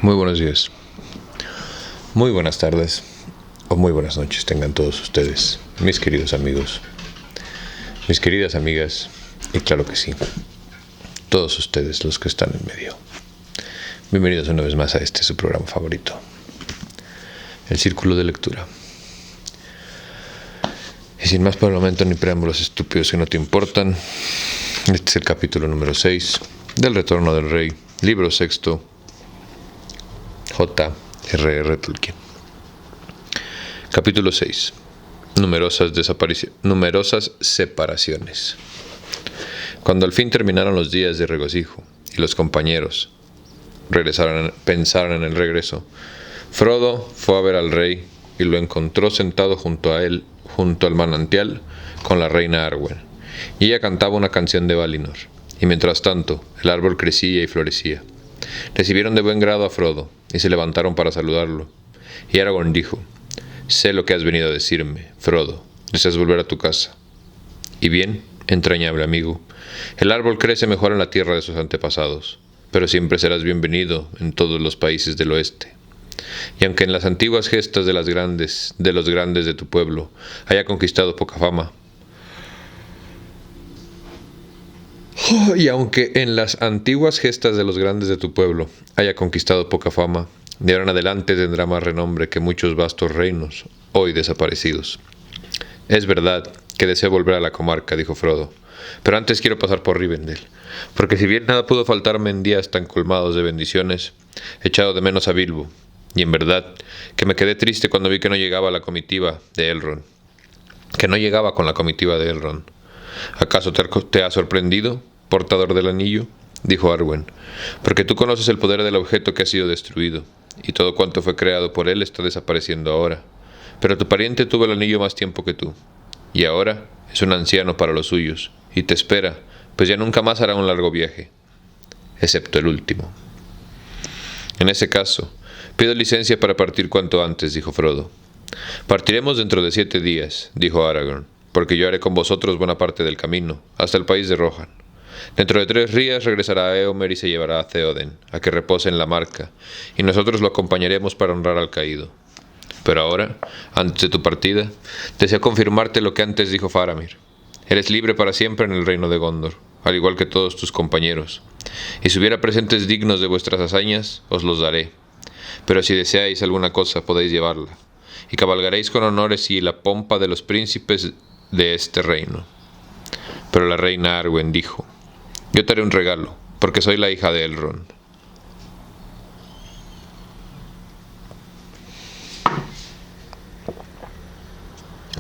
Muy buenos días, muy buenas tardes o muy buenas noches tengan todos ustedes, mis queridos amigos, mis queridas amigas y claro que sí, todos ustedes los que están en medio. Bienvenidos una vez más a este su programa favorito, el Círculo de Lectura. Y sin más por el momento ni preámbulos estúpidos que no te importan, este es el capítulo número 6 del Retorno del Rey, libro sexto, J.R.R. Tolkien. Capítulo 6. Numerosas separaciones. Cuando al fin terminaron los días de regocijo y los compañeros pensaron en el regreso, Frodo fue a ver al rey y lo encontró sentado junto al manantial con la reina Arwen, y ella cantaba una canción de Valinor, y mientras tanto el árbol crecía y florecía. Recibieron de buen grado a Frodo y se levantaron para saludarlo, y Aragorn dijo: «Sé lo que has venido a decirme, Frodo, deseas volver a tu casa. Y bien, entrañable amigo, el árbol crece mejor en la tierra de sus antepasados, pero siempre serás bienvenido en todos los países del oeste. Y aunque en las antiguas gestas de los grandes de tu pueblo haya conquistado poca fama, de ahora en adelante tendrá más renombre que muchos vastos reinos, hoy desaparecidos». «Es verdad que deseo volver a la comarca», dijo Frodo, «pero antes quiero pasar por Rivendell, porque si bien nada pudo faltarme en días tan colmados de bendiciones, he echado de menos a Bilbo, y en verdad que me quedé triste cuando vi que no llegaba con la comitiva de Elrond. ¿Acaso te ha sorprendido, portador del anillo?», dijo Arwen, «porque tú conoces el poder del objeto que ha sido destruido, y todo cuanto fue creado por él está desapareciendo ahora. Pero tu pariente tuvo el anillo más tiempo que tú, y ahora es un anciano para los suyos, y te espera, pues ya nunca más hará un largo viaje, excepto el último». «En ese caso, pido licencia para partir cuanto antes», dijo Frodo. «Partiremos dentro de 7 días», dijo Aragorn, «porque yo haré con vosotros buena parte del camino, hasta el país de Rohan. Dentro de 3 días regresará a Éomer y se llevará a Theoden, a que repose en la marca, y nosotros lo acompañaremos para honrar al caído. Pero ahora, antes de tu partida, deseo confirmarte lo que antes dijo Faramir. Eres libre para siempre en el reino de Gondor, al igual que todos tus compañeros, y si hubiera presentes dignos de vuestras hazañas, os los daré. Pero si deseáis alguna cosa, podéis llevarla, y cabalgaréis con honores y la pompa de los príncipes de este reino». Pero la reina Arwen dijo: «Yo te haré un regalo, porque soy la hija de Elrond».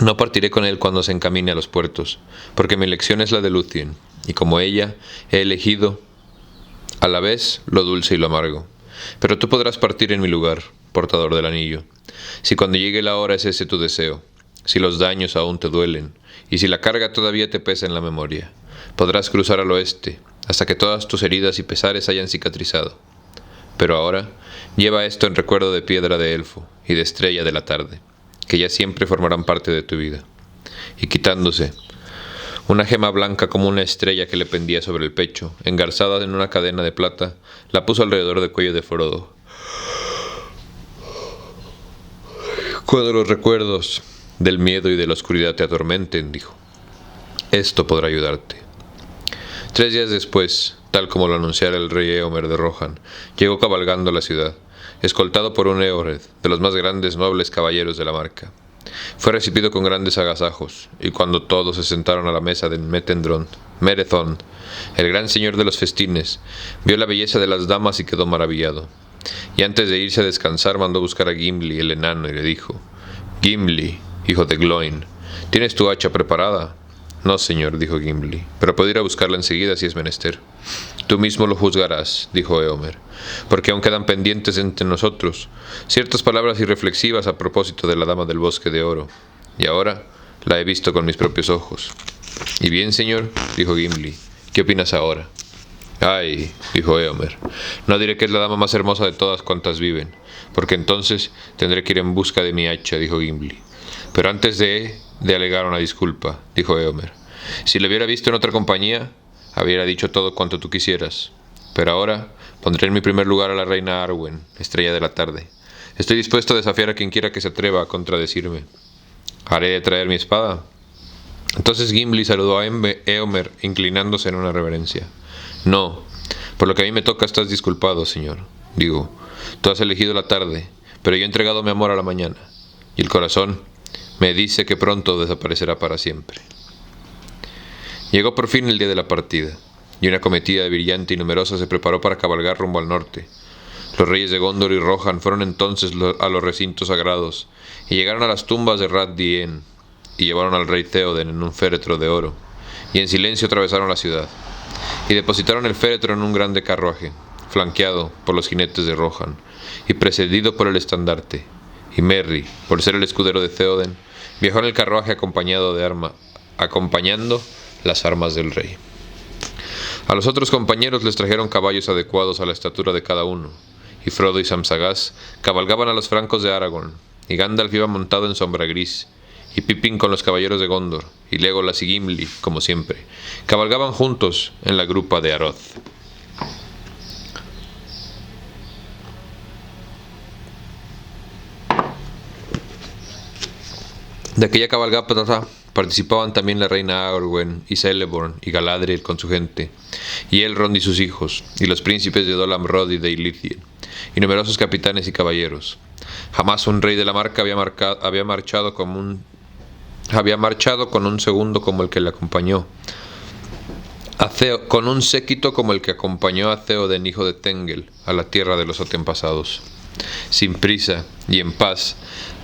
«No partiré con él cuando se encamine a los puertos, porque mi elección es la de Lúthien, y como ella, he elegido a la vez lo dulce y lo amargo. Pero tú podrás partir en mi lugar, portador del anillo, si cuando llegue la hora es ese tu deseo, si los daños aún te duelen, y si la carga todavía te pesa en la memoria. Podrás cruzar al oeste, hasta que todas tus heridas y pesares hayan cicatrizado. Pero ahora, lleva esto en recuerdo de piedra de elfo y de estrella de la tarde, que ya siempre formarán parte de tu vida». Y quitándose una gema blanca como una estrella que le pendía sobre el pecho, engarzada en una cadena de plata, la puso alrededor del cuello de Frodo. «Cuando los recuerdos del miedo y de la oscuridad te atormenten», dijo, «esto podrá ayudarte». 3 días después, tal como lo anunciara el rey Éomer de Rohan, llegó cabalgando a la ciudad, escoltado por un Eored, de los más grandes nobles caballeros de la marca. Fue recibido con grandes agasajos, y cuando todos se sentaron a la mesa de Merethon, el gran señor de los festines, vio la belleza de las damas y quedó maravillado. Y antes de irse a descansar mandó buscar a Gimli el enano y le dijo: «Gimli, hijo de Gloin, ¿tienes tu hacha preparada?». «No, señor», dijo Gimli, «pero puedo ir a buscarla enseguida si es menester». Tú mismo lo juzgarás, dijo Éomer, porque aún quedan pendientes entre nosotros ciertas palabras irreflexivas a propósito de la Dama del Bosque de Oro, y ahora la he visto con mis propios ojos. Y bien, señor, dijo Gimli, ¿qué opinas ahora? Ay, dijo Éomer, no diré que es la dama más hermosa de todas cuantas viven, porque entonces tendré que ir en busca de mi hacha, dijo Gimli. Pero antes de alegar una disculpa, dijo Éomer. Si le hubiera visto en otra compañía, habría dicho todo cuanto tú quisieras. Pero ahora pondré en mi primer lugar a la reina Arwen, estrella de la tarde. Estoy dispuesto a desafiar a quien quiera que se atreva a contradecirme. ¿Haré de traer mi espada? Entonces Gimli saludó a Éomer, inclinándose en una reverencia. No, por lo que a mí me toca estás disculpado, señor. Digo, tú has elegido la tarde, pero yo he entregado mi amor a la mañana, y el corazón me dice que pronto desaparecerá para siempre. Llegó por fin el día de la partida, y una comitiva brillante y numerosa se preparó para cabalgar rumbo al norte. Los reyes de Gondor y Rohan fueron entonces a los recintos sagrados, y llegaron a las tumbas de Rath-dien, y llevaron al rey Theoden en un féretro de oro, y en silencio atravesaron la ciudad, y depositaron el féretro en un grande carruaje, flanqueado por los jinetes de Rohan, y precedido por el estandarte, y Merry, por ser el escudero de Theoden, viajó en el carruaje acompañando las armas del rey. A los otros compañeros les trajeron caballos adecuados a la estatura de cada uno, y Frodo y Sam Sagaz cabalgaban a los francos de Aragorn, y Gandalf iba montado en Sombra Gris, y Pippin con los caballeros de Gondor, y Legolas y Gimli, como siempre, cabalgaban juntos en la grupa de Aroth. De aquella cabalgata participaban también la reina Arwen y Celeborn y Galadriel con su gente, y Elrond y sus hijos, y los príncipes de Dol Amroth y de Ilithien, y numerosos capitanes y caballeros. Jamás un rey de la Marca había marchado con un segundo como el que le acompañó, con un séquito como el que acompañó a Theoden, hijo de Tengel, a la tierra de los antepasados. Sin prisa y en paz,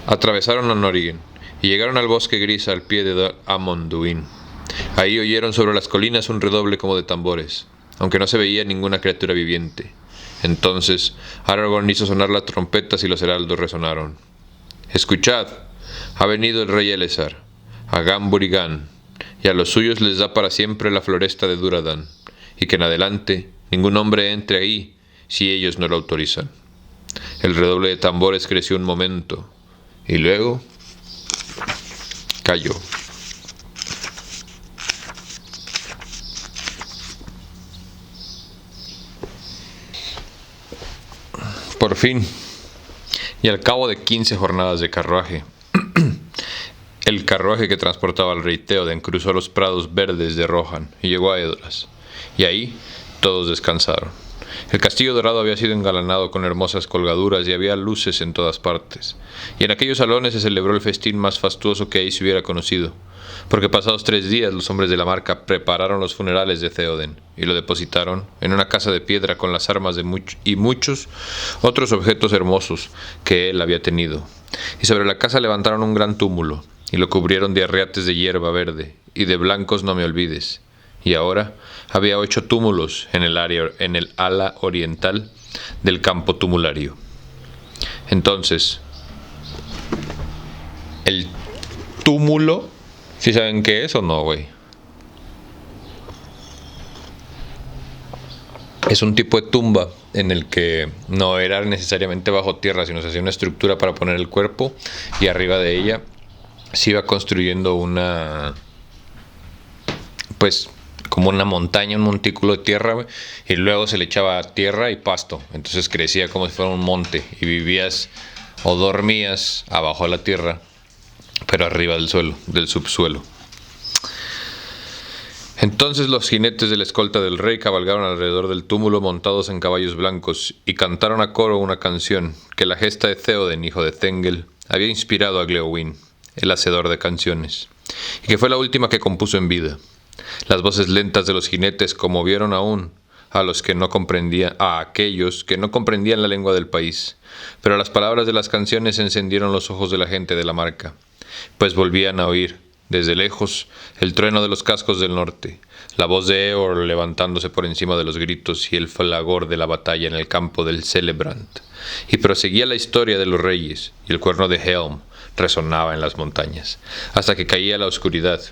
atravesaron a Norien, y llegaron al bosque gris al pie de Amon-Duin. Ahí oyeron sobre las colinas un redoble como de tambores, aunque no se veía ninguna criatura viviente. Entonces Aragorn hizo sonar las trompetas y los heraldos resonaron. «Escuchad, ha venido el rey Elessar, a Gan-Burigan, y a los suyos les da para siempre la floresta de Dúradan, y que en adelante ningún hombre entre ahí si ellos no lo autorizan». El redoble de tambores creció un momento, y luego cayó. Por fin, y al cabo de 15 jornadas de carruaje, el carruaje que transportaba al rey Theoden cruzó los prados verdes de Rohan y llegó a Edoras, y ahí todos descansaron. El castillo dorado había sido engalanado con hermosas colgaduras y había luces en todas partes, y en aquellos salones se celebró el festín más fastuoso que ahí se hubiera conocido, porque pasados 3 días los hombres de la Marca prepararon los funerales de Theoden y lo depositaron en una casa de piedra con las armas de muchos otros objetos hermosos que él había tenido, y sobre la casa levantaron un gran túmulo y lo cubrieron de arriates de hierba verde y de blancos no me olvides. Y ahora había 8 túmulos en el ala oriental del campo tumulario. Entonces, el túmulo, ¿sí saben qué es o no, güey? Es un tipo de tumba en el que no era necesariamente bajo tierra, sino se hacía una estructura para poner el cuerpo, y arriba de ella se iba construyendo como una montaña, un montículo de tierra, güey, y luego se le echaba tierra y pasto, entonces crecía como si fuera un monte, y vivías o dormías abajo de la tierra, pero arriba del subsuelo. Entonces los jinetes de la escolta del rey cabalgaron alrededor del túmulo montados en caballos blancos, y cantaron a coro una canción que la gesta de Theoden, hijo de Thengel, había inspirado a Gleowin, el hacedor de canciones, y que fue la última que compuso en vida. Las voces lentas de los jinetes conmovieron aún a aquellos que no comprendían la lengua del país, pero las palabras de las canciones encendieron los ojos de la gente de la Marca, pues volvían a oír desde lejos, el trueno de los cascos del norte, la voz de Eor levantándose por encima de los gritos y el fragor de la batalla en el campo del Celebrant. Y proseguía la historia de los reyes, y el cuerno de Helm resonaba en las montañas, hasta que caía la oscuridad,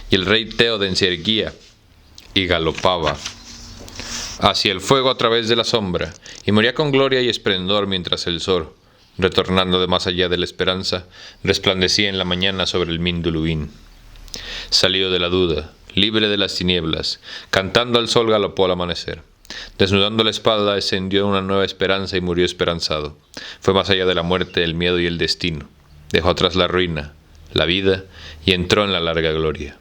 y el rey Théoden se erguía y galopaba hacia el fuego a través de la sombra, y moría con gloria y esplendor mientras el sol, retornando de más allá de la esperanza, resplandecía en la mañana sobre el Minduluin. Salió de la duda, libre de las tinieblas, cantando al sol galopó al amanecer. Desnudando la espalda, ascendió una nueva esperanza y murió esperanzado. Fue más allá de la muerte, el miedo y el destino. Dejó atrás la ruina, la vida, y entró en la larga gloria.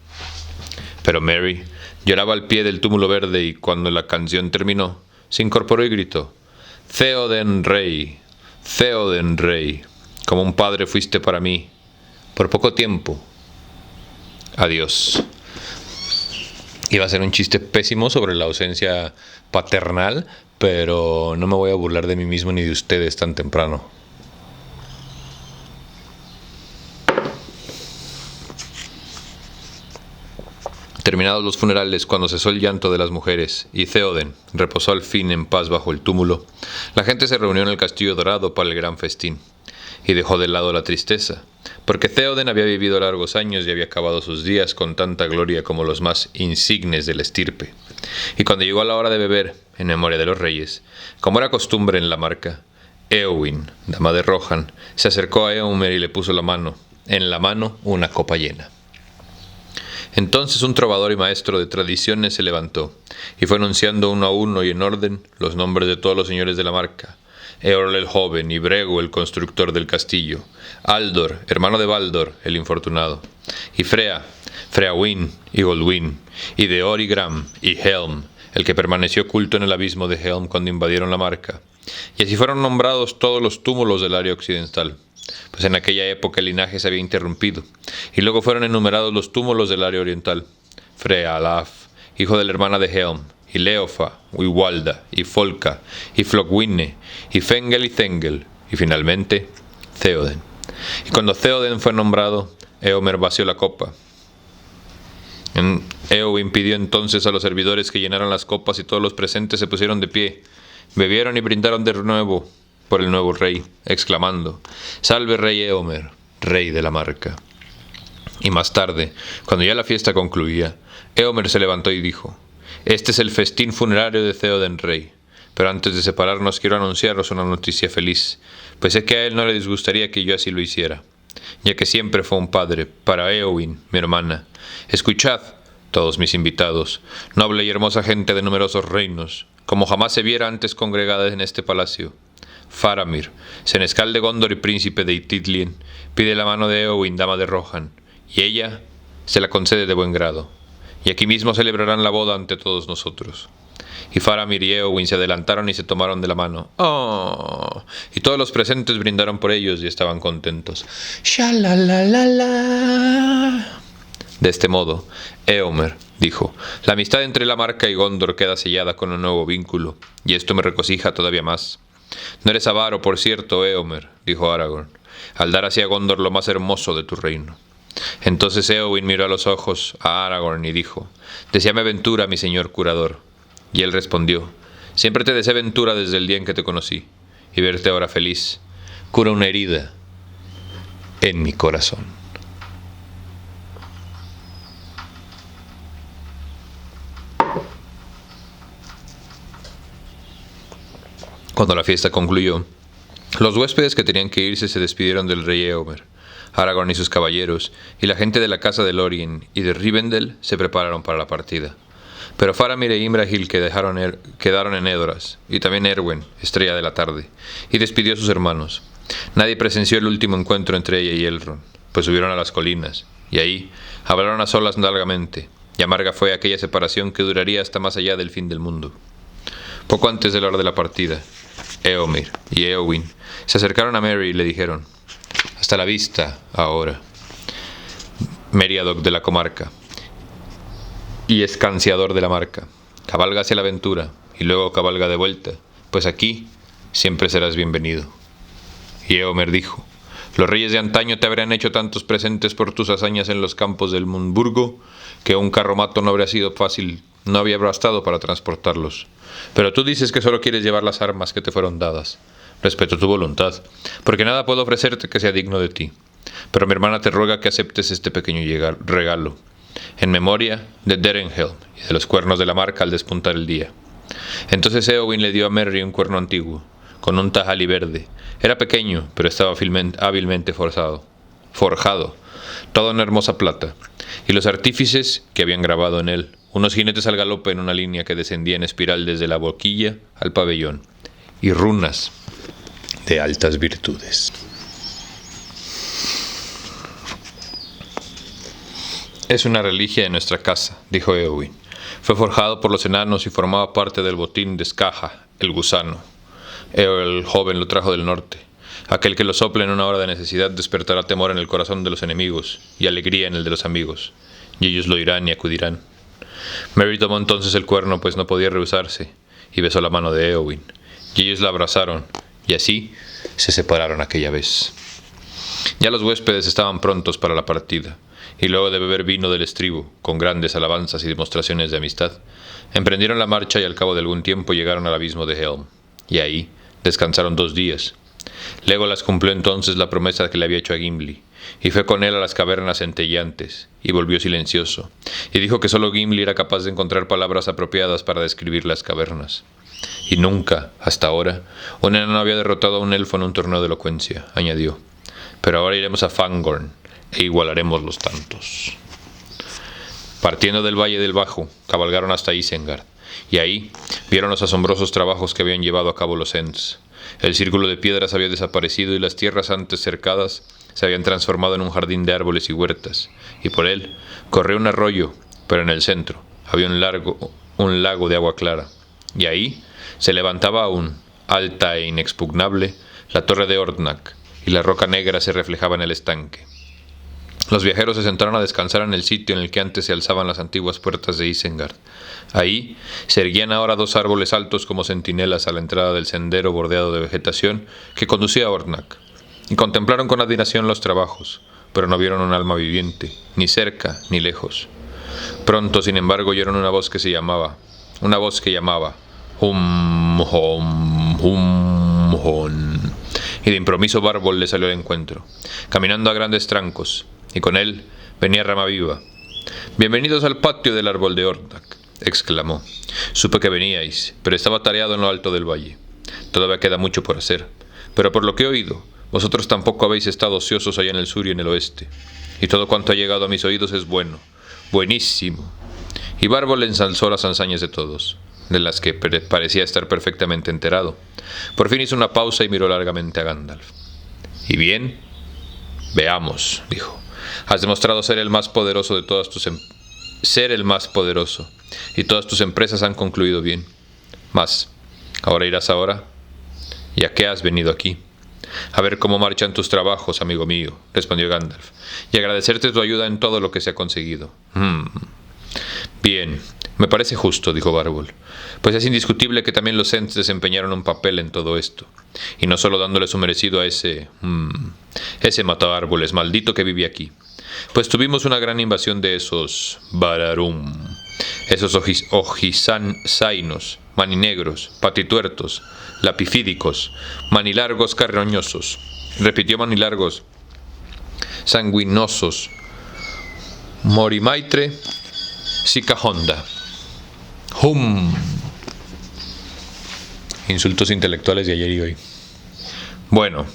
Pero Merry lloraba al pie del túmulo verde y cuando la canción terminó, se incorporó y gritó: «Théoden Rey, Théoden Rey, como un padre fuiste para mí, por poco tiempo. Adiós». Iba a ser un chiste pésimo sobre la ausencia paternal, pero no me voy a burlar de mí mismo ni de ustedes tan temprano. Terminados los funerales, cuando cesó el llanto de las mujeres y Théoden reposó al fin en paz bajo el túmulo, la gente se reunió en el castillo dorado para el gran festín, y dejó de lado la tristeza, porque Théoden había vivido largos años y había acabado sus días con tanta gloria como los más insignes de la estirpe. Y cuando llegó a la hora de beber, en memoria de los reyes, como era costumbre en la marca, Éowyn, dama de Rohan, se acercó a Éomer y le puso en la mano una copa llena. Entonces un trovador y maestro de tradiciones se levantó, y fue anunciando uno a uno y en orden los nombres de todos los señores de la marca: Eorl el joven, y Brego el constructor del castillo, Aldor, hermano de Baldor, el infortunado, y Freawyn y Goldwyn, y Deor y Gram, y Helm, el que permaneció oculto en el abismo de Helm cuando invadieron la marca. Y así fueron nombrados todos los túmulos del área occidental, pues en aquella época el linaje se había interrumpido, y luego fueron enumerados los túmulos del área oriental: Frealaf, hijo de la hermana de Helm, y Leofa, y Walda, y Folka, y Flogwinne, y Fengel y Thengel, y finalmente Théoden. Y cuando Théoden fue nombrado, Éomer vació la copa. Éowyn pidió entonces a los servidores que llenaran las copas y todos los presentes se pusieron de pie, bebieron y brindaron de nuevo por el nuevo rey, exclamando: «Salve rey Éomer, rey de la marca». Y más tarde, cuando ya la fiesta concluía, Éomer se levantó y dijo: «Este es el festín funerario de Théoden Rey, pero antes de separarnos quiero anunciaros una noticia feliz, pues sé que a él no le disgustaría que yo así lo hiciera, ya que siempre fue un padre para Éowyn, mi hermana. Escuchad, todos mis invitados, noble y hermosa gente de numerosos reinos, como jamás se viera antes congregada en este palacio. Faramir, senescal de Gondor y príncipe de Ithilien, pide la mano de Éowyn, dama de Rohan, y ella se la concede de buen grado, y aquí mismo celebrarán la boda ante todos nosotros». Y Faramir y Éowyn se adelantaron y se tomaron de la mano. ¡Oh! Y todos los presentes brindaron por ellos y estaban contentos. ¡Sha-la-la-la-la! De este modo, Éomer dijo: «La amistad entre la marca y Gondor queda sellada con un nuevo vínculo, y esto me regocija todavía más». «No eres avaro, por cierto, Éomer», dijo Aragorn, «al dar hacia Gondor lo más hermoso de tu reino». Entonces Éowyn miró a los ojos a Aragorn y dijo: «Deséame ventura, mi señor curador». Y él respondió: «Siempre te deseé ventura desde el día en que te conocí, y verte ahora feliz cura una herida en mi corazón». Cuando la fiesta concluyó, los huéspedes que tenían que irse se despidieron del rey Éomer. Aragorn y sus caballeros, y la gente de la casa de Lórien y de Rivendell se prepararon para la partida. Pero Faramir e Imrahil quedaron en Edoras, y también Erwen, estrella de la tarde, y despidió a sus hermanos. Nadie presenció el último encuentro entre ella y Elrond, pues subieron a las colinas, y ahí hablaron a solas largamente, y amarga fue aquella separación que duraría hasta más allá del fin del mundo. Poco antes de la hora de la partida, Éomer y Éowyn se acercaron a Merry y le dijeron: «Hasta la vista, ahora, Meriadoc de la comarca y escanciador de la marca. Cabalga hacia la aventura y luego cabalga de vuelta, pues aquí siempre serás bienvenido». Y Éomer dijo: Los reyes de antaño te habrían hecho tantos presentes por tus hazañas en los campos del Mundburgo que un carromato no habría sido fácil, no había bastado para transportarlos. Pero tú dices que solo quieres llevar las armas que te fueron dadas. Respeto tu voluntad, porque nada puedo ofrecerte que sea digno de ti. Pero mi hermana te ruega que aceptes este pequeño regalo, en memoria de Derenhelm y de los cuernos de la marca al despuntar el día. Entonces Éowyn le dio a Merry un cuerno antiguo, con un tajali verde. Era pequeño, pero estaba hábilmente forjado, todo en hermosa plata, y los artífices que habían grabado en él, unos jinetes al galope en una línea que descendía en espiral desde la boquilla al pabellón, y runas de altas virtudes. Es una reliquia de nuestra casa, dijo Éowyn. Fue forjado por los enanos y formaba parte del botín de Skaja, el gusano. El joven lo trajo del norte. Aquel que lo sople en una hora de necesidad despertará temor en el corazón de los enemigos y alegría en el de los amigos, y ellos lo oirán y acudirán. Merry tomó entonces el cuerno, pues no podía rehusarse, y besó la mano de Éowyn, y ellos la abrazaron, y así se separaron aquella vez. Ya los huéspedes estaban prontos para la partida, y luego de beber vino del estribo, con grandes alabanzas y demostraciones de amistad, emprendieron la marcha y al cabo de algún tiempo llegaron al abismo de Helm, y ahí descansaron 2 días. Legolas cumplió entonces la promesa que le había hecho a Gimli, y fue con él a las cavernas centelleantes, y volvió silencioso, y dijo que solo Gimli era capaz de encontrar palabras apropiadas para describir las cavernas. Y nunca, hasta ahora, un enano había derrotado a un elfo en un torneo de elocuencia, añadió. Pero ahora iremos a Fangorn, e igualaremos los tantos. Partiendo del Valle del Bajo, cabalgaron hasta Isengard, y ahí vieron los asombrosos trabajos que habían llevado a cabo los Ents. El círculo de piedras había desaparecido y las tierras antes cercadas se habían transformado en un jardín de árboles y huertas, y por él corría un arroyo, pero en el centro había un lago de agua clara, y ahí se levantaba aún, alta e inexpugnable, la torre de Ordnak, y la roca negra se reflejaba en el estanque. Los viajeros se sentaron a descansar en el sitio en el que antes se alzaban las antiguas puertas de Isengard. Ahí se erguían ahora 2 árboles altos como centinelas a la entrada del sendero bordeado de vegetación que conducía a Ordnak, y contemplaron con admiración los trabajos, pero no vieron un alma viviente, ni cerca ni lejos. Pronto, sin embargo, oyeron una voz que llamaba, hum, hum, hum, hum, y de improviso Bárbol le salió al encuentro, caminando a grandes trancos, y con él venía Ramaviva. «Bienvenidos al patio del árbol de Ordnak», exclamó. «Supe que veníais, pero estaba tareado en lo alto del valle. Todavía queda mucho por hacer, pero por lo que he oído, vosotros tampoco habéis estado ociosos allá en el sur y en el oeste, y todo cuanto ha llegado a mis oídos es bueno, buenísimo». Y Bárbol ensalzó las hazañas de todos, de las que parecía estar perfectamente enterado. Por fin hizo una pausa y miró largamente a Gandalf. «¿Y bien?» «Veamos», dijo. «Has demostrado ser el más poderoso de todas tus y todas tus empresas han concluido bien. Mas, ¿ahora irás ahora? ¿Y a qué has venido aquí?» «A ver cómo marchan tus trabajos, amigo mío», respondió Gandalf, «y agradecerte tu ayuda en todo lo que se ha conseguido». «Bien, me parece justo», dijo Bárbol, «pues es indiscutible que también los Ents desempeñaron un papel en todo esto, y no solo dándole su merecido a ese mataárboles maldito que vive aquí, pues tuvimos una gran invasión de esos Bararum, esos ojisainos, maninegros, patituertos, lapifídicos, manilargos carroñosos», repitió manilargos, sanguinosos, morimaitre, Sicahonda. Insultos intelectuales de ayer y hoy. «Bueno,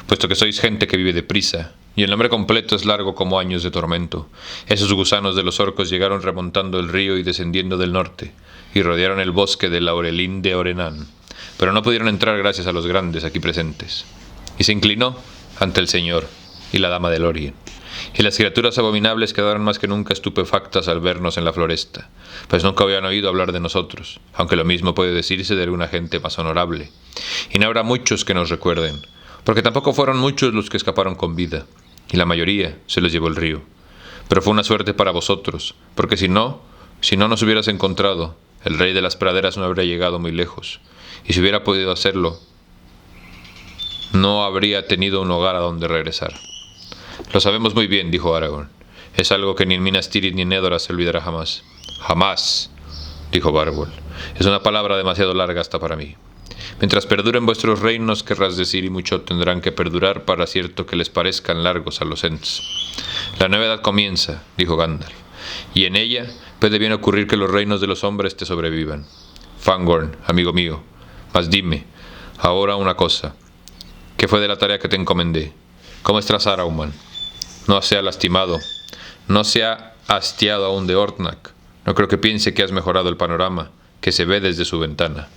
puesto que sois gente que vive deprisa, y el nombre completo es largo como años de tormento, esos gusanos de los orcos llegaron remontando el río y descendiendo del norte, y rodearon el bosque de Laurelin de Orenan, pero no pudieron entrar gracias a los grandes aquí presentes». Y se inclinó ante el señor y la dama de Lorien. Y las criaturas abominables quedaron más que nunca estupefactas al vernos en la floresta, pues nunca habían oído hablar de nosotros, aunque lo mismo puede decirse de alguna gente más honorable. Y no habrá muchos que nos recuerden, porque tampoco fueron muchos los que escaparon con vida, y la mayoría se los llevó el río. Pero fue una suerte para vosotros, porque si no nos hubieras encontrado, el rey de las praderas no habría llegado muy lejos, y si hubiera podido hacerlo, no habría tenido un hogar a donde regresar. Lo sabemos muy bien, dijo Aragorn. Es algo que ni en Minas Tirith ni en Edoras se olvidará jamás. Jamás, dijo Bárbol. Es una palabra demasiado larga hasta para mí. Mientras perduren vuestros reinos, querrás decir, y mucho tendrán que perdurar para cierto que les parezcan largos a los Ents. La nueva edad comienza, dijo Gandalf, y en ella puede bien ocurrir que los reinos de los hombres te sobrevivan. Fangorn, amigo mío, mas dime, ahora una cosa. ¿Qué fue de la tarea que te encomendé? ¿Cómo está Saruman? No se ha lastimado, no se ha hastiado aún de Ortnac. No creo que piense que has mejorado el panorama que se ve desde su ventana.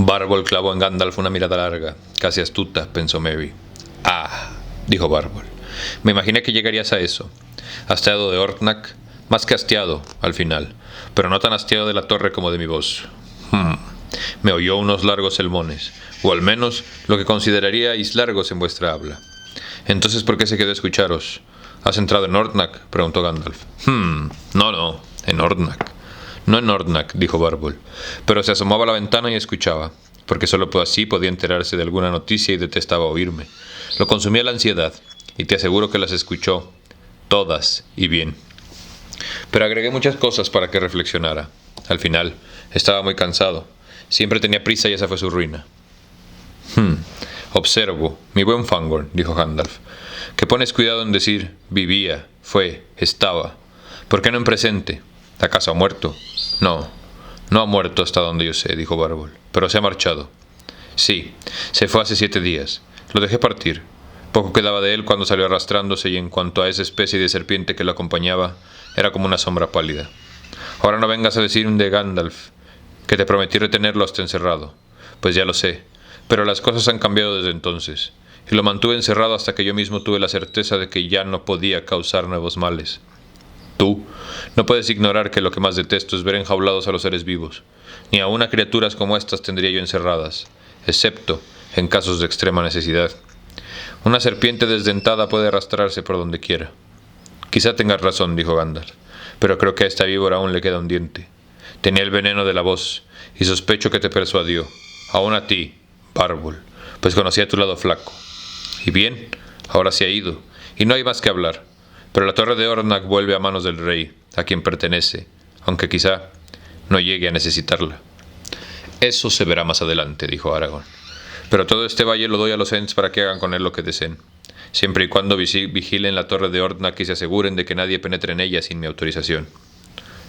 Bárbol clavó en Gandalf una mirada larga, casi astuta, pensó Merry. Ah, dijo Bárbol. Me imaginé que llegarías a eso. Hastiado de Ortnac, más que hastiado, al final, pero no tan hastiado de la torre como de mi voz. Me oyó unos largos sermones, o al menos lo que consideraríais largos en vuestra habla. Entonces, ¿por qué se quedó a escucharos? ¿Has entrado en Ortnac?, preguntó Gandalf. No, en Ortnac. No en Ortnac, dijo Bárbol, pero se asomaba a la ventana y escuchaba, porque solo así podía enterarse de alguna noticia y detestaba oírme. Lo consumía la ansiedad, y te aseguro que las escuchó todas y bien. Pero agregué muchas cosas para que reflexionara. Al final, estaba muy cansado. Siempre tenía prisa y esa fue su ruina. Observo, mi buen Fangorn, dijo Gandalf, que pones cuidado en decir vivía, fue, estaba. ¿Por qué no en presente? ¿Acaso ha muerto? No ha muerto hasta donde yo sé, dijo Bárbol, pero se ha marchado. Sí, se fue hace 7 días. Lo dejé partir. Poco quedaba de él cuando salió arrastrándose, y en cuanto a esa especie de serpiente que lo acompañaba, era como una sombra pálida. Ahora no vengas a decir de Gandalf que te prometí retenerlo hasta encerrado, pues ya lo sé, pero las cosas han cambiado desde entonces, y lo mantuve encerrado hasta que yo mismo tuve la certeza de que ya no podía causar nuevos males. Tú no puedes ignorar que lo que más detesto es ver enjaulados a los seres vivos, ni aun a criaturas como estas tendría yo encerradas, excepto en casos de extrema necesidad. Una serpiente desdentada puede arrastrarse por donde quiera. Quizá tengas razón, dijo Gandalf, pero creo que a esta víbora aún le queda un diente. Tenía el veneno de la voz, y sospecho que te persuadió, aún a ti, Bárbol, pues conocía tu lado flaco. Y bien, ahora se ha ido, y no hay más que hablar, pero la torre de Ortnac vuelve a manos del rey, a quien pertenece, aunque quizá no llegue a necesitarla. Eso se verá más adelante, dijo Aragorn, pero todo este valle lo doy a los Ents para que hagan con él lo que deseen, siempre y cuando vigilen la torre de Ortnac y se aseguren de que nadie penetre en ella sin mi autorización.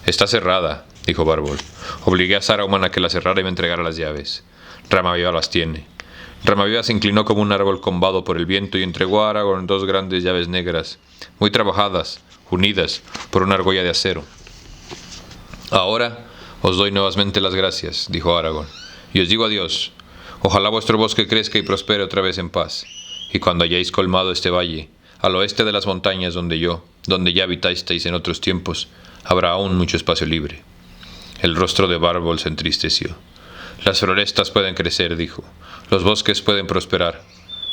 Está cerrada, dijo Bárbol. Obligué a Saruman a que la cerrara y me entregara las llaves. Ramaviva las tiene. Ramaviva se inclinó como un árbol combado por el viento y entregó a Aragorn 2 grandes llaves negras, muy trabajadas, unidas por una argolla de acero. Ahora os doy nuevamente las gracias, dijo Aragorn, y os digo adiós. Ojalá vuestro bosque crezca y prospere otra vez en paz, y cuando hayáis colmado este valle, al oeste de las montañas donde ya habitasteis en otros tiempos, habrá aún mucho espacio libre. El rostro de Bárbol se entristeció. Las florestas pueden crecer, dijo. Los bosques pueden prosperar,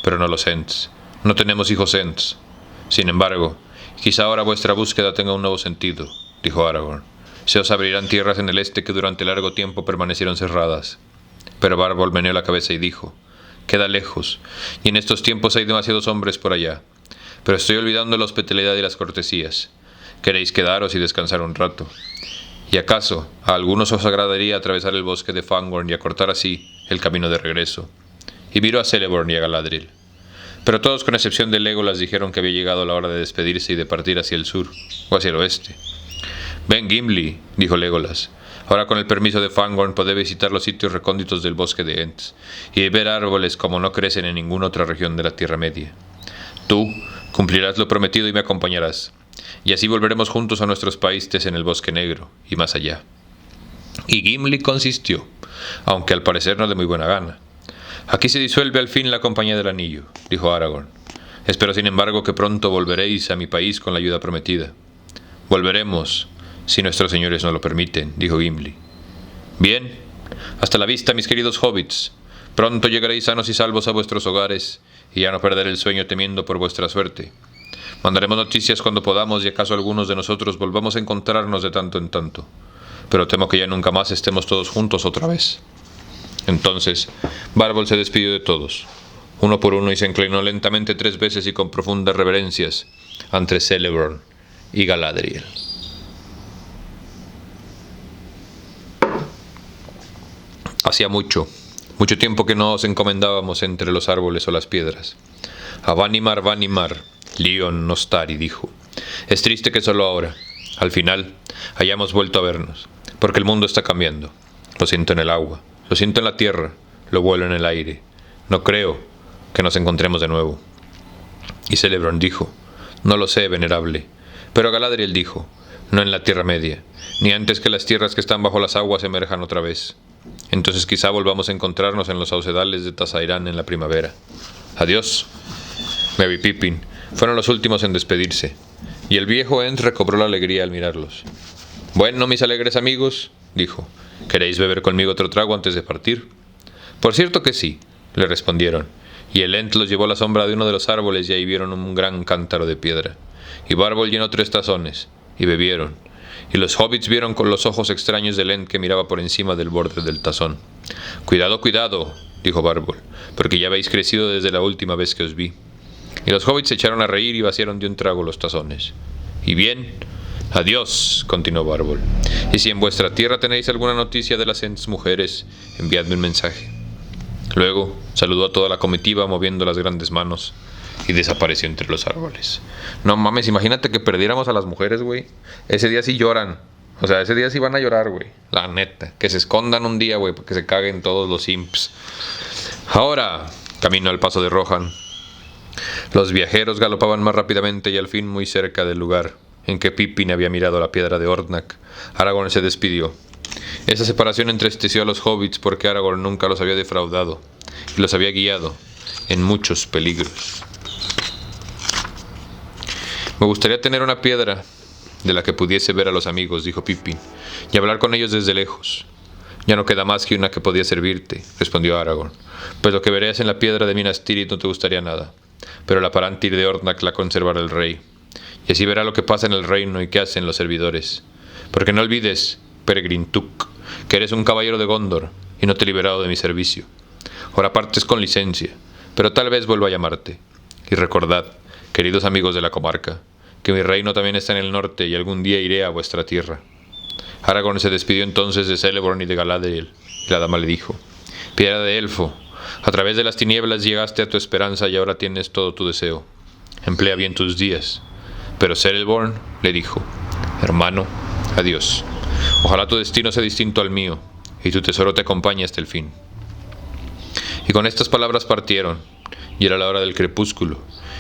pero no los Ents. No tenemos hijos Ents. Sin embargo, quizá ahora vuestra búsqueda tenga un nuevo sentido, dijo Aragorn. Se os abrirán tierras en el este que durante largo tiempo permanecieron cerradas. Pero Bárbol meneó la cabeza y dijo, queda lejos, y en estos tiempos hay demasiados hombres por allá. Pero estoy olvidando la hospitalidad y las cortesías. Queréis quedaros y descansar un rato. ¿Y acaso a algunos os agradaría atravesar el bosque de Fangorn y acortar así el camino de regreso? Y miró a Celeborn y a Galadriel. Pero todos, con excepción de Legolas, dijeron que había llegado la hora de despedirse y de partir hacia el sur, o hacia el oeste. Ven, Gimli, dijo Legolas. Ahora, con el permiso de Fangorn, podéis visitar los sitios recónditos del bosque de Ents, y ver árboles como no crecen en ninguna otra región de la Tierra Media. Tú cumplirás lo prometido y me acompañarás, y así volveremos juntos a nuestros países en el Bosque Negro, y más allá. Y Gimli consistió, aunque al parecer no de muy buena gana. Aquí se disuelve al fin la Compañía del Anillo, dijo Aragorn. Espero, sin embargo, que pronto volveréis a mi país con la ayuda prometida. Volveremos, si nuestros señores nos lo permiten, dijo Gimli. Bien, hasta la vista, mis queridos hobbits. Pronto llegaréis sanos y salvos a vuestros hogares, y ya no perderé el sueño temiendo por vuestra suerte. Mandaremos noticias cuando podamos y acaso algunos de nosotros volvamos a encontrarnos de tanto en tanto. Pero temo que ya nunca más estemos todos juntos otra vez. Entonces, Bárbol se despidió de todos, uno por uno, y se inclinó lentamente 3 veces y con profundas reverencias ante Celeborn y Galadriel. Hacía mucho tiempo que no os encomendábamos entre los árboles o las piedras. A Vanimar, Lion Nostari dijo: es triste que solo ahora, al final, hayamos vuelto a vernos, porque el mundo está cambiando. Lo siento en el agua, lo siento en la tierra, lo vuelo en el aire. No creo que nos encontremos de nuevo. Y Celeborn dijo: no lo sé, venerable. Pero Galadriel dijo: no en la Tierra Media, ni antes que las tierras que están bajo las aguas emerjan otra vez. Entonces quizá volvamos a encontrarnos en los saucedales de Tazairán en la primavera. Adiós. Merry y Pippin fueron los últimos en despedirse, y el viejo Ent recobró la alegría al mirarlos. Bueno, mis alegres amigos, dijo, ¿queréis beber conmigo otro trago antes de partir? Por cierto que sí, le respondieron, y el Ent los llevó a la sombra de uno de los árboles y ahí vieron un gran cántaro de piedra. Y Bárbol llenó 3 tazones, y bebieron. Y los hobbits vieron con los ojos extraños del Ent que miraba por encima del borde del tazón. Cuidado, cuidado, dijo Bárbol, porque ya habéis crecido desde la última vez que os vi. Y los hobbits se echaron a reír y vaciaron de un trago los tazones. Y bien, adiós, continuó Bárbol. Y si en vuestra tierra tenéis alguna noticia de las Ents mujeres, enviadme un mensaje. Luego saludó a toda la comitiva moviendo las grandes manos y desapareció entre los árboles. No mames, imagínate que perdiéramos a las mujeres, güey. Ese día sí lloran. O sea, ese día sí van a llorar, güey. La neta. Que se escondan un día, güey, porque se caguen todos los imps. Ahora, camino al paso de Rohan. Los viajeros galopaban más rápidamente y al fin muy cerca del lugar en que Pippin había mirado la piedra de Ordnak, Aragorn se despidió. Esa separación entristeció a los hobbits porque Aragorn nunca los había defraudado y los había guiado en muchos peligros. Me gustaría tener una piedra de la que pudiese ver a los amigos, dijo Pippin, y hablar con ellos desde lejos. Ya no queda más que una que podía servirte, respondió Aragorn, pues lo que verías en la piedra de Minas Tirith no te gustaría nada, pero la Palantir de Ordnak la conservará el rey, y así verá lo que pasa en el reino y qué hacen los servidores. Porque no olvides, Peregrin Took, que eres un caballero de Gondor y no te he liberado de mi servicio. Ahora partes con licencia, pero tal vez vuelva a llamarte. Y recordad, queridos amigos de la comarca, que mi reino también está en el norte y algún día iré a vuestra tierra. Aragorn se despidió entonces de Celeborn y de Galadriel, y la dama le dijo: Piedra de elfo, a través de las tinieblas llegaste a tu esperanza y ahora tienes todo tu deseo. Emplea bien tus días. Pero Celeborn le dijo: Hermano, adiós. Ojalá tu destino sea distinto al mío, y tu tesoro te acompañe hasta el fin. Y con estas palabras partieron, y era la hora del crepúsculo,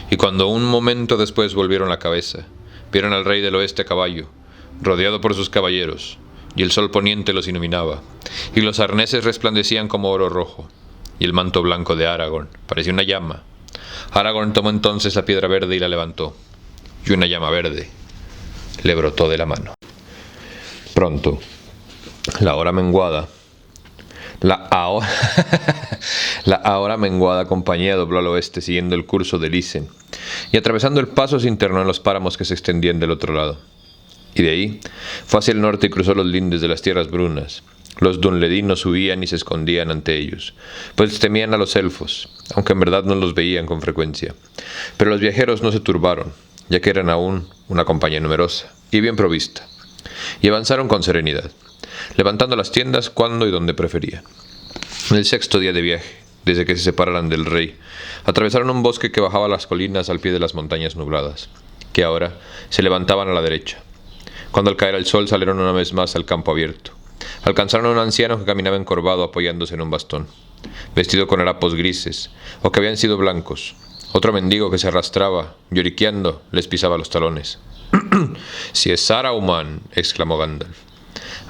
y cuando un momento después volvieron la cabeza, vieron al rey del oeste a caballo, rodeado por sus caballeros, y el sol poniente los iluminaba, y los arneses resplandecían como oro rojo, y el manto blanco de Aragorn parecía una llama. Aragorn tomó entonces la piedra verde y la levantó, y una llama verde le brotó de la mano. Pronto, la ahora menguada compañía dobló al oeste siguiendo el curso del Isen, y atravesando el paso se internó en los páramos que se extendían del otro lado. Y de ahí fue hacia el norte y cruzó los lindes de las tierras brunas. Los dunledinos huían y se escondían ante ellos, pues temían a los elfos, aunque en verdad no los veían con frecuencia. Pero los viajeros no se turbaron, ya que eran aún una compañía numerosa y bien provista, y avanzaron con serenidad, levantando las tiendas cuando y donde preferían. En el 6º día de viaje, desde que se separaran del rey, atravesaron un bosque que bajaba las colinas al pie de las montañas nubladas, que ahora se levantaban a la derecha. Cuando al caer el sol salieron una vez más al campo abierto. Alcanzaron a un anciano que caminaba encorvado apoyándose en un bastón, vestido con harapos grises, o que habían sido blancos. Otro mendigo que se arrastraba, lloriqueando, les pisaba los talones. «Si es Saruman», exclamó Gandalf.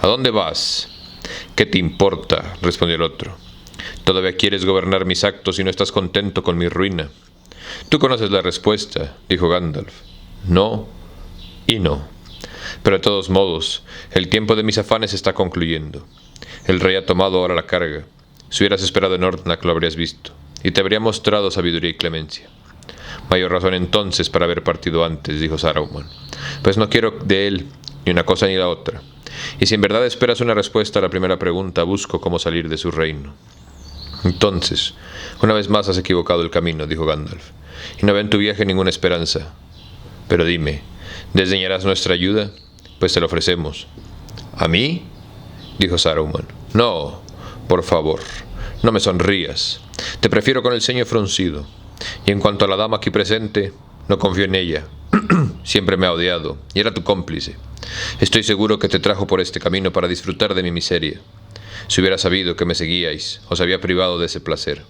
«¿A dónde vas?» «¿Qué te importa?», respondió el otro. «Todavía quieres gobernar mis actos y no estás contento con mi ruina». «Tú conoces la respuesta», dijo Gandalf. «No y no. Pero de todos modos, el tiempo de mis afanes está concluyendo. El rey ha tomado ahora la carga. Si hubieras esperado en Ordnak lo habrías visto, y te habría mostrado sabiduría y clemencia. Mayor razón entonces para haber partido antes, dijo Saruman, pues no quiero de él ni una cosa ni la otra. Y si en verdad esperas una respuesta a la primera pregunta, busco cómo salir de su reino. Entonces, una vez más has equivocado el camino, dijo Gandalf, y no veo en tu viaje ninguna esperanza. Pero dime, ¿desdeñarás nuestra ayuda? Pues te la ofrecemos. ¿A mí?, dijo Saruman. No, por favor, no me sonrías. Te prefiero con el ceño fruncido. Y en cuanto a la dama aquí presente, no confío en ella. Siempre me ha odiado, y era tu cómplice. Estoy seguro que te trajo por este camino para disfrutar de mi miseria. Si hubiera sabido que me seguíais, os había privado de ese placer.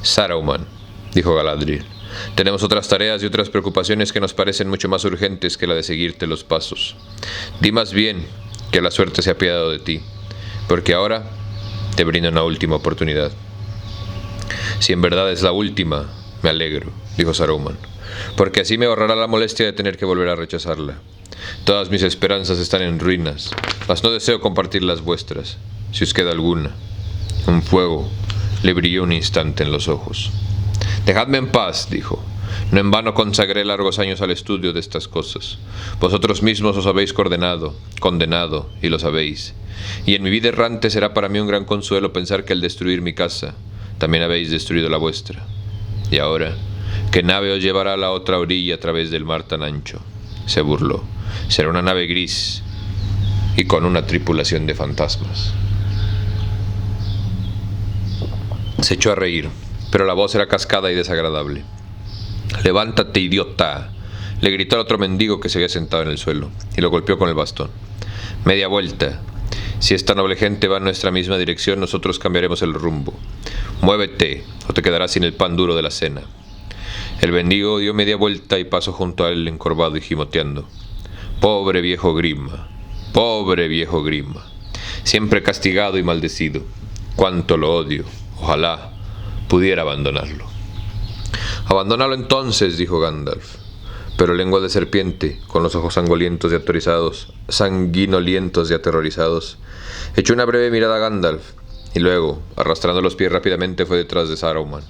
Saruman, dijo Galadriel, tenemos otras tareas y otras preocupaciones que nos parecen mucho más urgentes que la de seguirte los pasos. Di más bien que la suerte se ha apiadado de ti, porque ahora te brindo una última oportunidad. Si en verdad es la última, me alegro, dijo Saruman, porque así me ahorrará la molestia de tener que volver a rechazarla. Todas mis esperanzas están en ruinas, mas no deseo compartir las vuestras, si os queda alguna. Un fuego le brilló un instante en los ojos. Dejadme en paz, dijo. No en vano consagré largos años al estudio de estas cosas. Vosotros mismos os habéis condenado, y lo sabéis. Y en mi vida errante será para mí un gran consuelo pensar que al destruir mi casa, también habéis destruido la vuestra. Y ahora, ¿qué nave os llevará a la otra orilla a través del mar tan ancho? Se burló. Será una nave gris y con una tripulación de fantasmas. Se echó a reír, pero la voz era cascada y desagradable. «Levántate, idiota», le gritó al otro mendigo que se había sentado en el suelo, y lo golpeó con el bastón. «Media vuelta. Si esta noble gente va en nuestra misma dirección, nosotros cambiaremos el rumbo. Muévete, o te quedarás sin el pan duro de la cena». El mendigo dio media vuelta y pasó junto a él encorvado y gimoteando. «Pobre viejo Grima, pobre viejo Grima, siempre castigado y maldecido. Cuánto lo odio. Ojalá pudiera abandonarlo». «Abandónalo entonces», dijo Gandalf. Pero lengua de serpiente, con los ojos sanguinolientos y aterrorizados, echó una breve mirada a Gandalf, y luego, arrastrando los pies rápidamente, fue detrás de Saruman.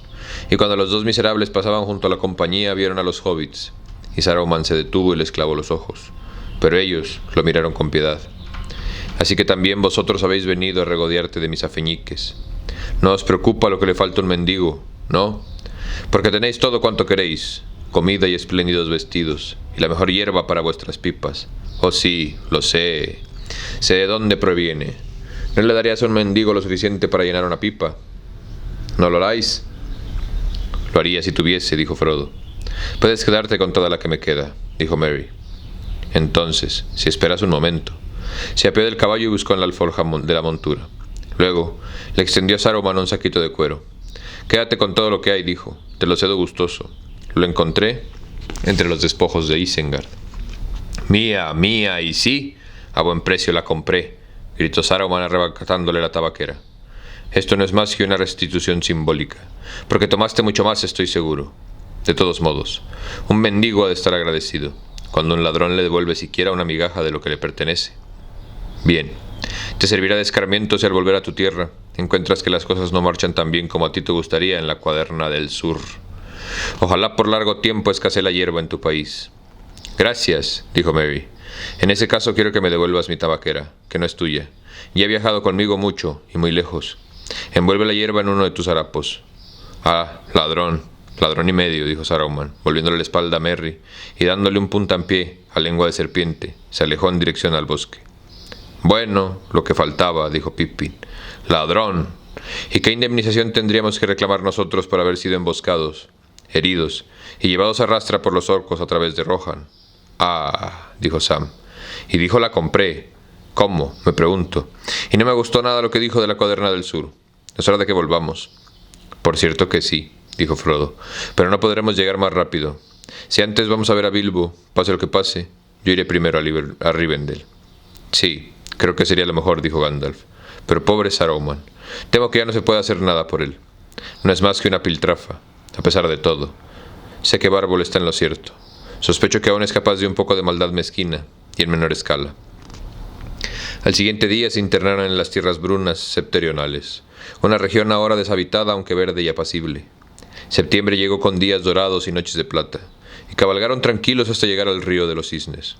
Y cuando los dos miserables pasaban junto a la compañía, vieron a los hobbits, y Saruman se detuvo y les clavó los ojos. Pero ellos lo miraron con piedad. «Así que también vosotros habéis venido a regodearte de mis afeñiques. No os preocupa lo que le falta a un mendigo, ¿no? Porque tenéis todo cuanto queréis, comida y espléndidos vestidos, y la mejor hierba para vuestras pipas. Oh sí, lo sé. Sé de dónde proviene. ¿No le darías a un mendigo lo suficiente para llenar una pipa? ¿No lo haráis?» «Lo haría si tuviese», dijo Frodo. «Puedes quedarte con toda la que me queda», dijo Merry. Entonces, si esperas un momento. Se apeó del caballo y buscó en la alforja de la montura. Luego, le extendió a Saruman un saquito de cuero. «Quédate con todo lo que hay», dijo. «Te lo cedo gustoso. Lo encontré entre los despojos de Isengard». «Mía, mía, y sí, a buen precio la compré», gritó Saruman arrebatándole la tabaquera. «Esto no es más que una restitución simbólica, porque tomaste mucho más, estoy seguro. De todos modos, un mendigo ha de estar agradecido cuando un ladrón le devuelve siquiera una migaja de lo que le pertenece. Bien, te servirá de escarmiento si al volver a tu tierra encuentras que las cosas no marchan tan bien como a ti te gustaría en la Cuaderna del Sur. Ojalá por largo tiempo escasee la hierba en tu país». «Gracias», dijo Merry. «En ese caso quiero que me devuelvas mi tabaquera, que no es tuya, y ha viajado conmigo mucho y muy lejos. Envuelve la hierba en uno de tus harapos». «Ah, ladrón y medio», dijo Saruman, volviéndole la espalda a Merry, y dándole un puntapié a lengua de serpiente, se alejó en dirección al bosque. «Bueno, lo que faltaba», dijo Pippin. «Ladrón. ¿Y qué indemnización tendríamos que reclamar nosotros por haber sido emboscados, heridos y llevados a rastra por los orcos a través de Rohan?» «Ah», dijo Sam. «Y dijo la compré. ¿Cómo?, me pregunto. Y no me gustó nada lo que dijo de la Cuaderna del Sur. Es hora de que volvamos». «Por cierto que sí», dijo Frodo, «pero no podremos llegar más rápido. Si antes vamos a ver a Bilbo, pase lo que pase, yo iré primero a Rivendell». «Sí, creo que sería lo mejor», dijo Gandalf. «Pero pobre Saruman, temo que ya no se puede hacer nada por él. No es más que una piltrafa, a pesar de todo. Sé que Bárbol está en lo cierto. Sospecho que aún es capaz de un poco de maldad mezquina, y en menor escala». Al siguiente día se internaron en las tierras brunas septentrionales, una región ahora deshabitada aunque verde y apacible. Septiembre llegó con días dorados y noches de plata, y cabalgaron tranquilos hasta llegar al río de los Cisnes.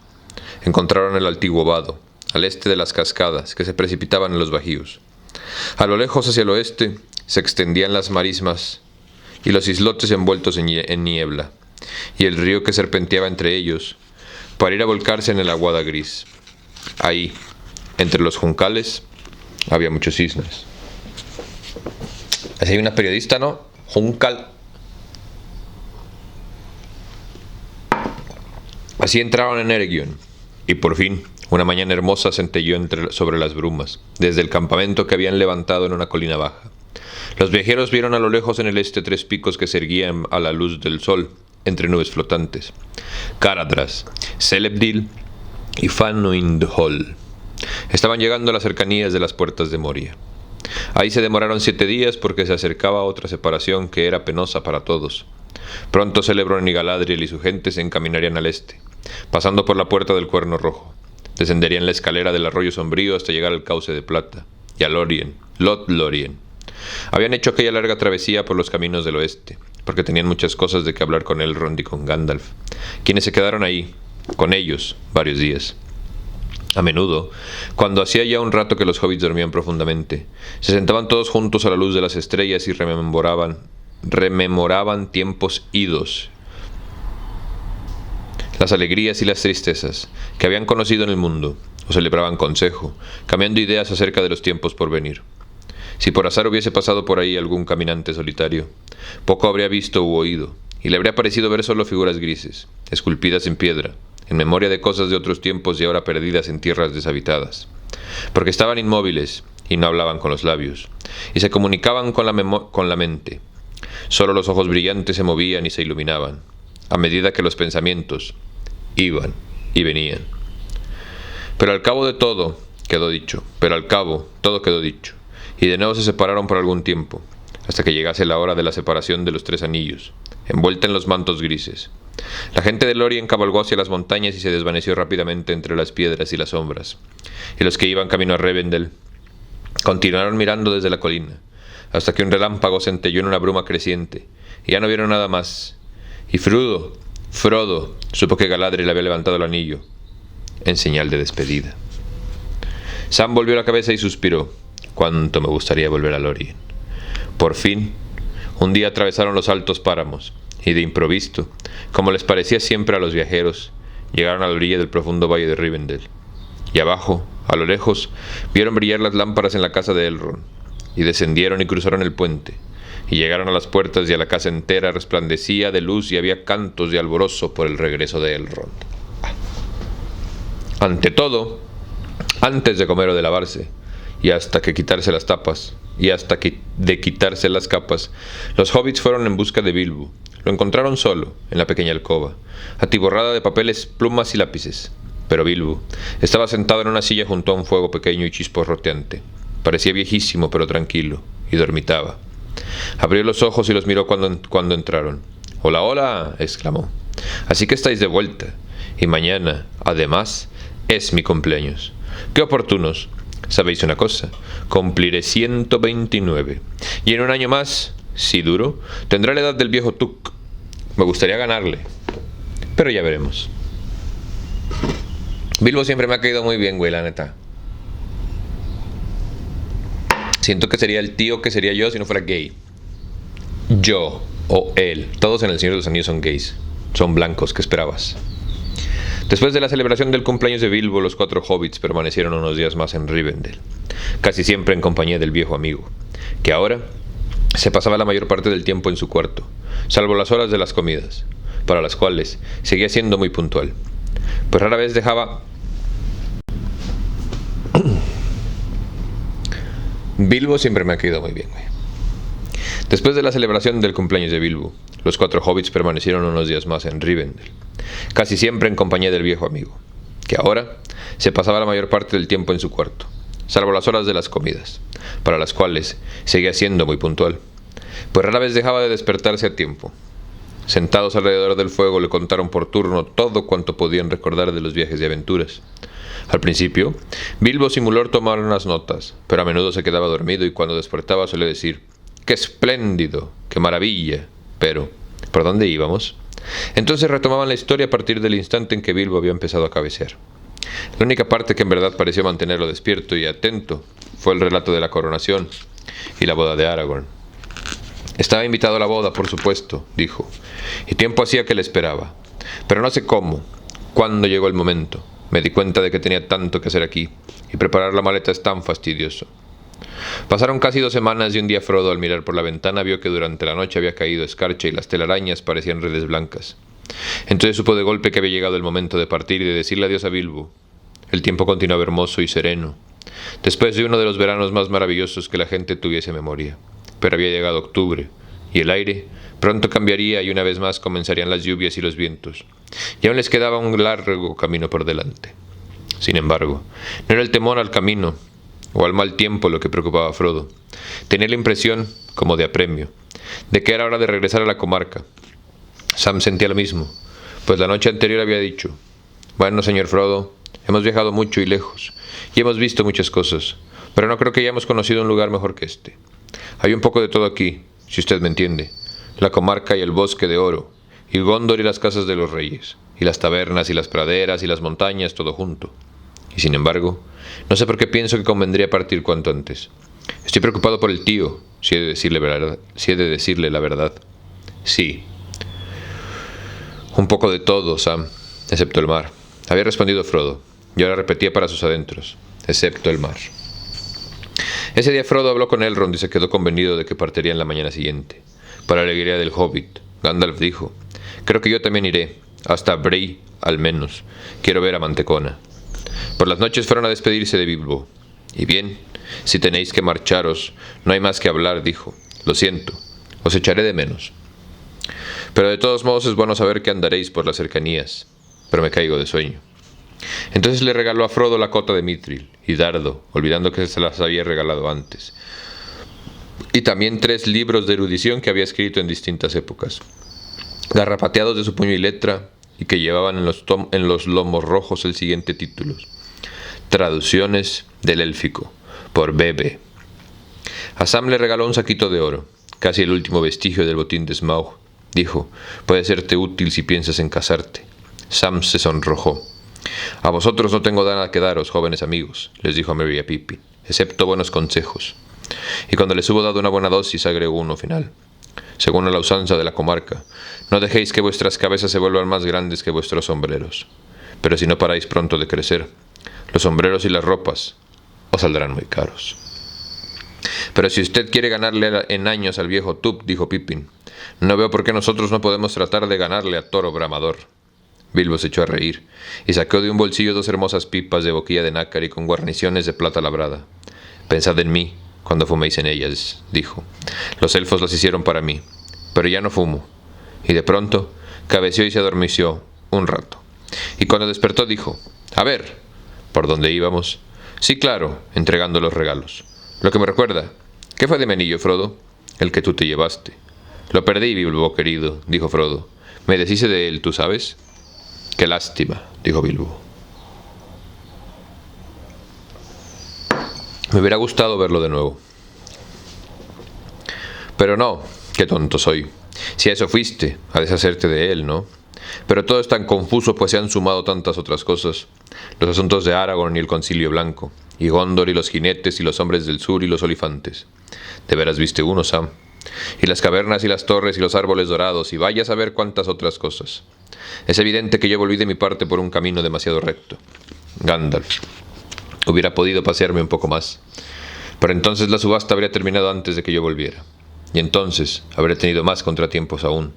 Encontraron el antiguo vado, al este de las cascadas que se precipitaban en los bajíos. A lo lejos, hacia el oeste, se extendían las marismas y los islotes envueltos en niebla, y el río que serpenteaba entre ellos, para ir a volcarse en el aguada gris. Ahí, entre los juncales, había muchos cisnes. Así hay una periodista, ¿no? Juncal. Así entraron en Eregion, y por fin, una mañana hermosa centelló sobre las brumas, desde el campamento que habían levantado en una colina baja. Los viajeros vieron a lo lejos en el este 3 picos que se erguían a la luz del sol, entre nubes flotantes: Caradhras, Celebdil y Fanuindhol. Estaban llegando a las cercanías de las puertas de Moria. Ahí se demoraron 7 días porque se acercaba otra separación que era penosa para todos. Pronto Celebrón y Galadriel y su gente se encaminarían al este, pasando por la puerta del Cuerno Rojo. Descenderían la escalera del arroyo sombrío hasta llegar al cauce de plata, y a Lórien, Lothlórien. Habían hecho aquella larga travesía por los caminos del oeste, porque tenían muchas cosas de que hablar con Elrond y con Gandalf, quienes se quedaron ahí, con ellos, varios días. A menudo, cuando hacía ya un rato que los hobbits dormían profundamente, se sentaban todos juntos a la luz de las estrellas y rememoraban tiempos idos, las alegrías y las tristezas que habían conocido en el mundo, o celebraban consejo, cambiando ideas acerca de los tiempos por venir. Si por azar hubiese pasado por ahí algún caminante solitario, poco habría visto u oído, y le habría parecido ver solo figuras grises, esculpidas en piedra, en memoria de cosas de otros tiempos y ahora perdidas en tierras deshabitadas, porque estaban inmóviles y no hablaban con los labios, y se comunicaban con la mente. Solo los ojos brillantes se movían y se iluminaban, a medida que los pensamientos iban y venían. Pero al cabo todo quedó dicho, y de nuevo se separaron por algún tiempo, hasta que llegase la hora de la separación de los 3 anillos, envuelta en los mantos grises. La gente de Lórien cabalgó hacia las montañas y se desvaneció rápidamente entre las piedras y las sombras, y los que iban camino a Rivendell continuaron mirando desde la colina, hasta que un relámpago centelló en una bruma creciente, y ya no vieron nada más. Y Frodo supo que Galadriel había levantado el anillo, en señal de despedida. Sam volvió la cabeza y suspiró. Cuánto me gustaría volver a Lórien. Por fin, un día atravesaron los altos páramos, y de improviso, como les parecía siempre a los viajeros, llegaron a la orilla del profundo valle de Rivendell. Y abajo, a lo lejos, vieron brillar las lámparas en la casa de Elrond, y descendieron y cruzaron el puente, y llegaron a las puertas y a la casa entera resplandecía de luz y había cantos de alborozo por el regreso de Elrond. Ante todo, antes de comer o de lavarse, y hasta de quitarse las capas, los hobbits fueron en busca de Bilbo. Lo encontraron solo, en la pequeña alcoba, atiborrada de papeles, plumas y lápices. Pero Bilbo estaba sentado en una silla junto a un fuego pequeño y chisporroteante. Parecía viejísimo pero tranquilo, y dormitaba. Abrió los ojos y los miró cuando entraron. «¡Hola, hola!», exclamó. «Así que estáis de vuelta. Y mañana, además, es mi cumpleaños. ¡Qué oportunos! ¿Sabéis una cosa? Cumpliré 129. Y en un año más, si duro, tendré la edad del viejo Tuk. Me gustaría ganarle. Pero ya veremos». Bilbo siempre me ha caído muy bien, güey, la neta. Siento que sería el tío que sería yo si no fuera gay. Yo o él. Todos en El Señor de los Anillos son gays. Son blancos, ¿qué esperabas? Después de la celebración del cumpleaños de Bilbo, los 4 hobbits permanecieron unos días más en Rivendell, casi siempre en compañía del viejo amigo, que ahora se pasaba la mayor parte del tiempo en su cuarto, salvo las horas de las comidas, para las cuales seguía siendo muy puntual, pues rara vez dejaba... Bilbo siempre me ha caído muy bien, güey. Después de la celebración del cumpleaños de Bilbo, los 4 hobbits permanecieron unos días más en Rivendell, casi siempre en compañía del viejo amigo, que ahora se pasaba la mayor parte del tiempo en su cuarto, salvo las horas de las comidas, para las cuales seguía siendo muy puntual, pues rara vez dejaba de despertarse a tiempo. Sentados alrededor del fuego le contaron por turno todo cuanto podían recordar de los viajes de aventuras. Al principio, Bilbo simuló tomar unas notas, pero a menudo se quedaba dormido y cuando despertaba solía decir: «¡Qué espléndido! ¡Qué maravilla!». Pero, ¿por dónde íbamos? Entonces retomaban la historia a partir del instante en que Bilbo había empezado a cabecear. La única parte que en verdad pareció mantenerlo despierto y atento fue el relato de la coronación y la boda de Aragorn. Estaba invitado a la boda, por supuesto, dijo, y tiempo hacía que le esperaba. Pero no sé cómo, cuándo llegó el momento. Me di cuenta de que tenía tanto que hacer aquí, y preparar la maleta es tan fastidioso. Pasaron casi 2 semanas y un día Frodo, al mirar por la ventana, vio que durante la noche había caído escarcha y las telarañas parecían redes blancas. Entonces supo de golpe que había llegado el momento de partir y de decirle adiós a Bilbo. El tiempo continuaba hermoso y sereno, después de uno de los veranos más maravillosos que la gente tuviese memoria. Pero había llegado octubre, y el aire pronto cambiaría y una vez más comenzarían las lluvias y los vientos, y aún les quedaba un largo camino por delante. Sin embargo, no era el temor al camino o al mal tiempo lo que preocupaba a Frodo. Tenía la impresión, como de apremio, de que era hora de regresar a la comarca. Sam sentía lo mismo, pues la noche anterior había dicho: «Bueno, señor Frodo, hemos viajado mucho y lejos, y hemos visto muchas cosas, pero no creo que hayamos conocido un lugar mejor que este. Hay un poco de todo aquí, si usted me entiende. La comarca y el bosque de oro, y Gondor y las casas de los reyes, y las tabernas y las praderas y las montañas, todo junto. Y sin embargo, no sé por qué pienso que convendría partir cuanto antes. Estoy preocupado por el tío, si he de decirle la verdad». «Sí, un poco de todo, Sam, excepto el mar», había respondido Frodo, y ahora repetía para sus adentros: «excepto el mar». Ese día Frodo habló con Elrond y se quedó convenido de que partiría en la mañana siguiente. Para la alegría del hobbit, Gandalf dijo: «Creo que yo también iré, hasta Bree, al menos. Quiero ver a Mantecona». Por las noches fueron a despedirse de Bilbo. «Y bien, si tenéis que marcharos, no hay más que hablar», dijo. «Lo siento, os echaré de menos. Pero de todos modos es bueno saber que andaréis por las cercanías». Pero me caigo de sueño. Entonces le regaló a Frodo la cota de Mithril y dardo, olvidando que se las había regalado antes, y también 3 libros de erudición que había escrito en distintas épocas, garrapateados de su puño y letra, y que llevaban en los lomos rojos el siguiente título: «Traducciones del élfico, por B.B». A Sam le regaló un saquito de oro, casi el último vestigio del botín de Smaug. Dijo: «Puede serte útil si piensas en casarte». Sam se sonrojó. «A vosotros no tengo nada que daros, jóvenes amigos», les dijo a Merry y a Pippin, «excepto buenos consejos». Y cuando les hubo dado una buena dosis, agregó uno final: «Según la usanza de la comarca, no dejéis que vuestras cabezas se vuelvan más grandes que vuestros sombreros. Pero si no paráis pronto de crecer, los sombreros y las ropas os saldrán muy caros». «Pero si usted quiere ganarle en años al viejo Tup», dijo Pippin, «no veo por qué nosotros no podemos tratar de ganarle a Toro Bramador». Bilbo se echó a reír, y sacó de un bolsillo 2 hermosas pipas de boquilla de nácar y con guarniciones de plata labrada. «Pensad en mí cuando fuméis en ellas», dijo. «Los elfos las hicieron para mí, pero ya no fumo». Y de pronto cabeceó y se adormeció un rato. Y cuando despertó dijo: «A ver, ¿por dónde íbamos?». «Sí, claro», entregando los regalos. «Lo que me recuerda, ¿qué fue de mi anillo, Frodo?». «El que tú te llevaste». «Lo perdí, Bilbo querido», dijo Frodo. «Me deshice de él, ¿tú sabes?». «Qué lástima», dijo Bilbo. «Me hubiera gustado verlo de nuevo». «Pero no, qué tonto soy. Si a eso fuiste, a deshacerte de él, ¿no? Pero todo es tan confuso, pues se han sumado tantas otras cosas. Los asuntos de Aragorn y el Concilio Blanco, y Gondor y los jinetes y los hombres del sur y los olifantes. De veras viste uno, Sam. Y las cavernas y las torres y los árboles dorados, y vaya a saber cuántas otras cosas. Es evidente que yo volví de mi parte por un camino demasiado recto. Gandalf, hubiera podido pasearme un poco más, pero entonces la subasta habría terminado antes de que yo volviera, y entonces habría tenido más contratiempos aún.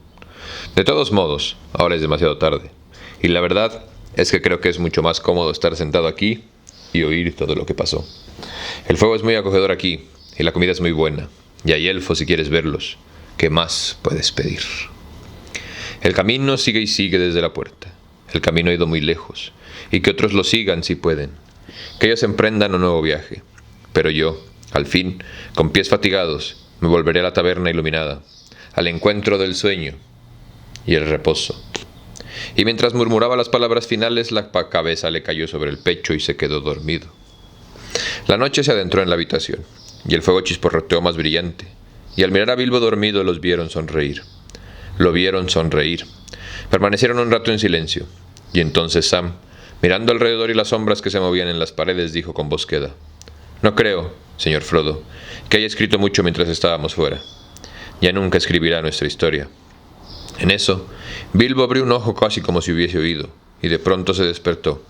De todos modos, ahora es demasiado tarde, y la verdad es que creo que es mucho más cómodo estar sentado aquí y oír todo lo que pasó. El fuego es muy acogedor aquí, y la comida es muy buena, y hay elfos si quieres verlos. ¿Qué más puedes pedir? El camino sigue y sigue desde la puerta. El camino ha ido muy lejos, y que otros lo sigan si pueden. Que ellos emprendan un nuevo viaje. Pero yo, al fin, con pies fatigados, me volveré a la taberna iluminada, al encuentro del sueño y el reposo. Y mientras murmuraba las palabras finales, la cabeza le cayó sobre el pecho y se quedó dormido. La noche se adentró en la habitación, y el fuego chisporroteó más brillante, y al mirar a Bilbo dormido los vieron sonreír. lo vieron sonreír. Permanecieron un rato en silencio, y entonces Sam, mirando alrededor y las sombras que se movían en las paredes, dijo con voz queda: «No creo, señor Frodo, que haya escrito mucho mientras estábamos fuera. Ya nunca escribirá nuestra historia». En eso, Bilbo abrió un ojo casi como si hubiese oído, y de pronto se despertó.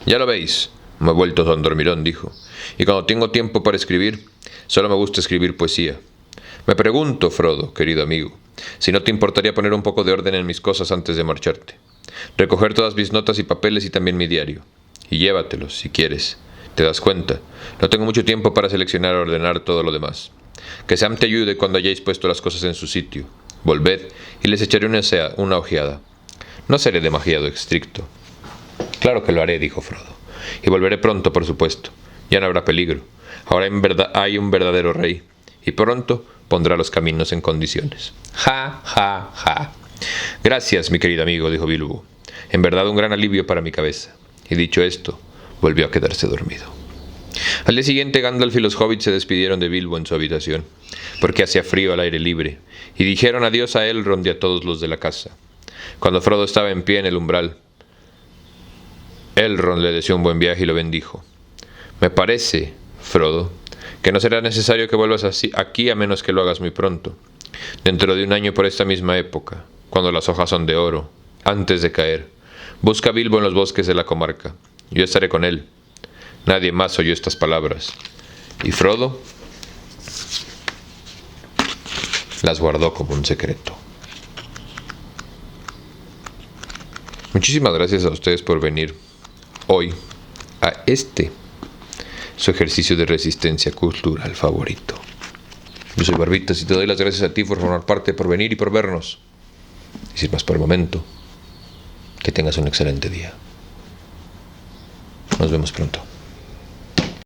«Ya lo veis, me he vuelto don dormilón», dijo, «y cuando tengo tiempo para escribir, solo me gusta escribir poesía. Me pregunto, Frodo, querido amigo, si no te importaría poner un poco de orden en mis cosas antes de marcharte. Recoger todas mis notas y papeles y también mi diario. Y llévatelos, si quieres. ¿Te das cuenta? No tengo mucho tiempo para seleccionar o ordenar todo lo demás. Que Sam te ayude cuando hayáis puesto las cosas en su sitio. Volved y les echaré una ojeada. No seré demasiado estricto». «Claro que lo haré», dijo Frodo. «Y volveré pronto, por supuesto. Ya no habrá peligro. Ahora hay un verdadero rey. Y pronto pondrá los caminos en condiciones». «Ja, ja, ja». «Gracias, mi querido amigo», dijo Bilbo. «En verdad un gran alivio para mi cabeza». Y dicho esto, volvió a quedarse dormido. Al día siguiente, Gandalf y los hobbits se despidieron de Bilbo en su habitación, porque hacía frío al aire libre, y dijeron adiós a Elrond y a todos los de la casa. Cuando Frodo estaba en pie en el umbral, Elrond le deseó un buen viaje y lo bendijo. «Me parece, Frodo, que no será necesario que vuelvas aquí a menos que lo hagas muy pronto. Dentro de un año por esta misma época, cuando las hojas son de oro, antes de caer, busca a Bilbo en los bosques de la comarca. Yo estaré con él». Nadie más oyó estas palabras, y Frodo las guardó como un secreto. Muchísimas gracias a ustedes por venir hoy a su ejercicio de resistencia cultural favorito. Yo soy Barbitas y te doy las gracias a ti por formar parte, por venir y por vernos. Y sin más por el momento, que tengas un excelente día. Nos vemos pronto.